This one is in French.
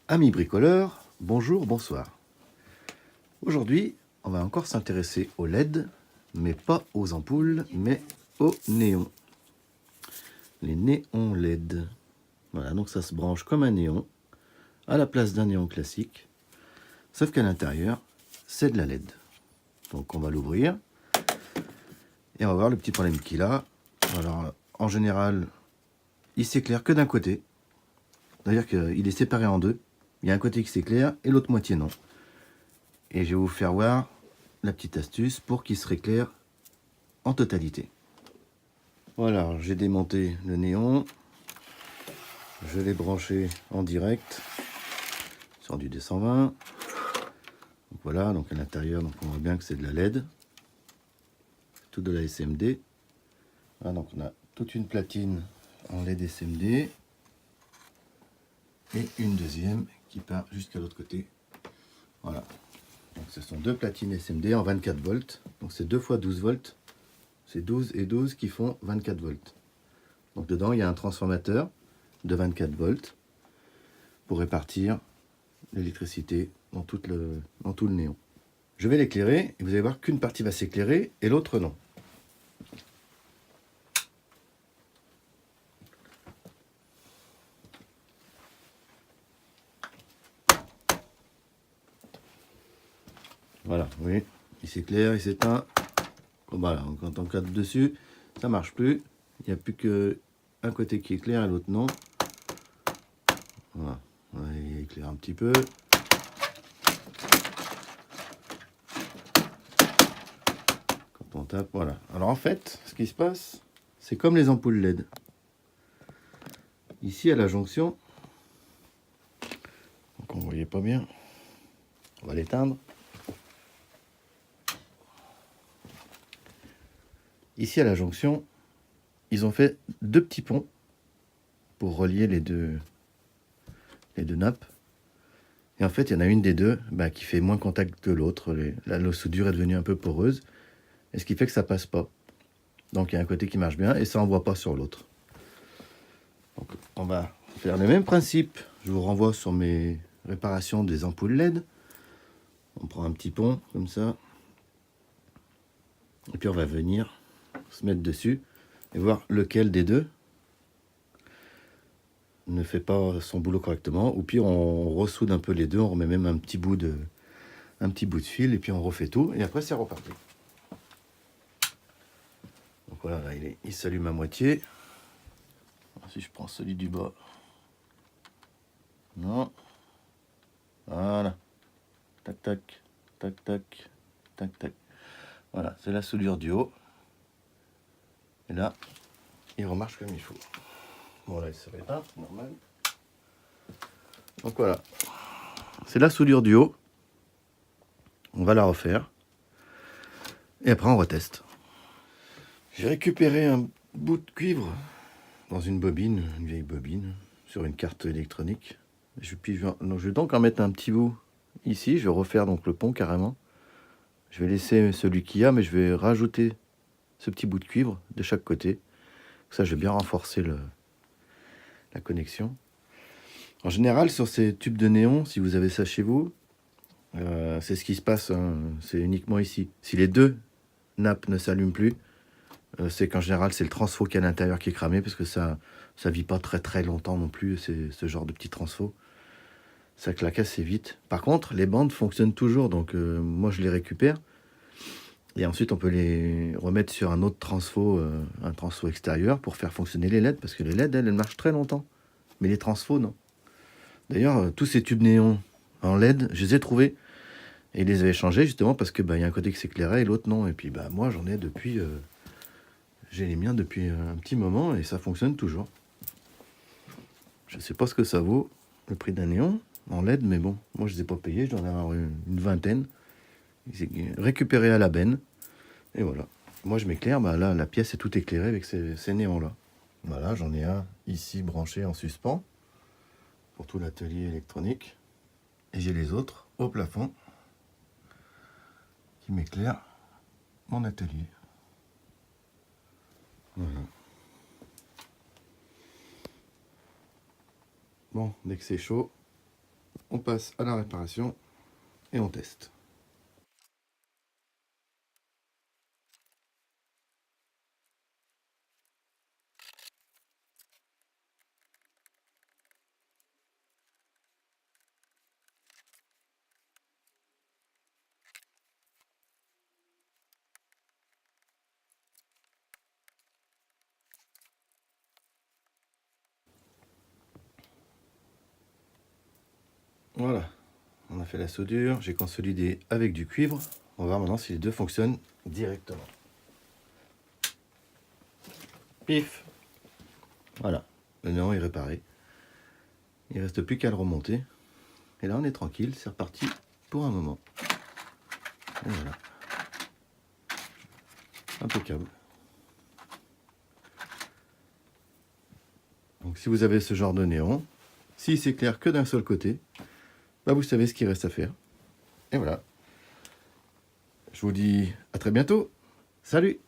Amis bricoleurs, bonjour, bonsoir. Aujourd'hui, on va encore s'intéresser aux LED, mais pas aux ampoules, mais aux néons. Les néons LED. Voilà, donc ça se branche comme un néon, à la place d'un néon classique, sauf qu'à l'intérieur, c'est de la LED. Donc on va l'ouvrir, et on va voir le petit problème qu'il a. Alors, en général, il s'éclaire que d'un côté. C'est-à-dire qu'il est séparé en deux. Il y a un côté qui s'éclaire et l'autre moitié non. Et je vais vous faire voir la petite astuce pour qu'il se rééclaire en totalité. Voilà, j'ai démonté le néon. Je l'ai branché en direct sur du D120. Donc voilà, donc à l'intérieur, donc on voit bien que c'est de la LED. Tout de la SMD. Voilà, donc on a toute une platine en LED SMD. Et une deuxième qui part jusqu'à l'autre côté. Voilà. Donc ce sont deux platines SMD en 24 volts. Donc c'est 2 fois 12 volts. C'est 12 et 12 qui font 24 volts. Donc dedans, il y a un transformateur de 24 volts pour répartir l'électricité dans tout le néon. Je vais l'éclairer et vous allez voir qu'une partie va s'éclairer et l'autre non. Voilà, vous voyez, il s'éclaire, il s'éteint. Voilà, donc quand on cadre dessus, ça marche plus. Il n'y a plus qu'un côté qui éclaire et l'autre non. Voilà, il éclaire un petit peu. Quand on tape, voilà. Alors en fait, ce qui se passe, c'est comme les ampoules LED. Ici à la jonction, donc on ne voyait pas bien, on va l'éteindre. Ici à la jonction, ils ont fait deux petits ponts pour relier les deux nappes. Et en fait, il y en a une des deux qui fait moins contact que l'autre. La soudure est devenue un peu poreuse. Et ce qui fait que ça passe pas. Donc il y a un côté qui marche bien et ça n'envoie pas sur l'autre. Donc on va faire le même principe. Je vous renvoie sur mes réparations des ampoules LED. On prend un petit pont comme ça. Et puis on va venir se mettre dessus et voir lequel des deux ne fait pas son boulot correctement. Ou puis on ressoude un peu les deux, on remet même un petit bout de fil et puis on refait tout et après c'est reparti. Donc voilà, là il s'allume à moitié. Alors, si je prends celui du bas, non, voilà, tac tac tac tac tac tac, voilà, c'est la soudure du haut. Et là il remarche comme il faut. Bon là il se réteint, c'est normal. Donc voilà, c'est la soudure du haut. On va la refaire et après on reteste. J'ai récupéré un bout de cuivre dans une bobine, une vieille bobine, sur une carte électronique. Je vais donc en mettre un petit bout ici. Je vais refaire donc le pont carrément. Je vais laisser celui qu'il y a, mais je vais rajouter ce petit bout de cuivre de chaque côté. Ça, je vais bien renforcer la connexion. En général, sur ces tubes de néon, si vous avez ça chez vous, c'est ce qui se passe. Hein, c'est uniquement ici. Si les deux nappes ne s'allument plus, c'est qu'en général, c'est le transfo qui est à l'intérieur qui est cramé, parce que ça vit pas très très longtemps non plus, c'est ce genre de petit transfo. Ça claque assez vite. Par contre, les bandes fonctionnent toujours, donc moi je les récupère. Et ensuite, on peut les remettre sur un autre transfo, un transfo extérieur, pour faire fonctionner les LED, parce que les LED, elles marchent très longtemps. Mais les transfos, non. D'ailleurs, tous ces tubes néons en LED, je les ai trouvés. Et ils les avaient changés, justement, parce que y a un côté qui s'éclairait et l'autre non. Et puis, moi, j'en ai depuis... j'ai les miens depuis un petit moment, et ça fonctionne toujours. Je sais pas ce que ça vaut, le prix d'un néon en LED, mais bon, moi, je les ai pas payés, je dois en avoir une vingtaine. Récupéré à la benne. Et voilà. Moi, je m'éclaire. Là, la pièce est tout éclairée avec ces néons-là. Voilà, j'en ai un ici branché en suspens pour tout l'atelier électronique. Et j'ai les autres au plafond qui m'éclairent mon atelier. Voilà. Bon, dès que c'est chaud, on passe à la réparation et on teste. Voilà, on a fait la soudure, j'ai consolidé avec du cuivre. On va voir maintenant si les deux fonctionnent directement. Pif! Voilà, le néant est réparé. Il ne reste plus qu'à le remonter. Et là on est tranquille, c'est reparti pour un moment. Et voilà. Impeccable. Donc si vous avez ce genre de néon, si c'est clair que d'un seul côté, bah vous savez ce qu'il reste à faire. Et voilà. Je vous dis à très bientôt. Salut!